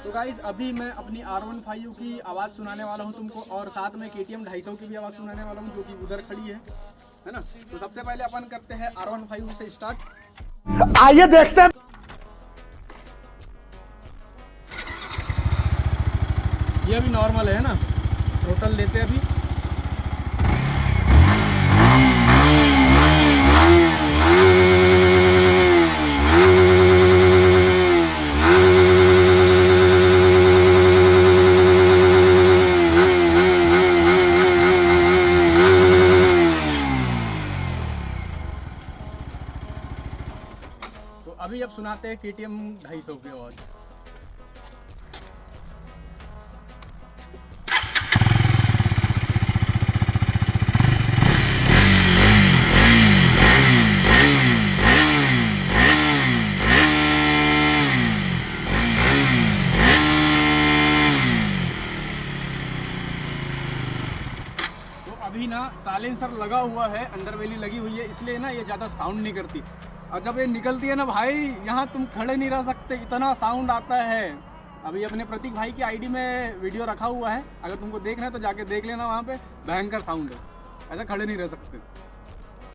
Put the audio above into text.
तो गाइस अभी मैं अपनी R15 की आवाज़ सुनाने वाला हूँ तुमको, और साथ में KTM 250 की भी आवाज़ सुनाने वाला हूँ जो कि उधर खड़ी है ना। तो सबसे पहले अपन करते हैं R15 से स्टार्ट। आइए देखते हैं। ये अभी नॉर्मल है ना, टोटल लेते हैं अभी। तो अभी अब सुनाते हैं KTM 250 की आवाज़। अभी ना साइलेंसर लगा हुआ है, अंडरबेली लगी हुई है, इसलिए ना ये ज़्यादा साउंड नहीं करती। और जब ये निकलती है ना भाई, यहाँ तुम खड़े नहीं रह सकते, इतना साउंड आता है। अभी अपने प्रतीक भाई की आईडी में वीडियो रखा हुआ है, अगर तुमको देखना है तो जाके देख लेना, वहाँ पे भयंकर साउंड है, ऐसा खड़े नहीं रह सकते।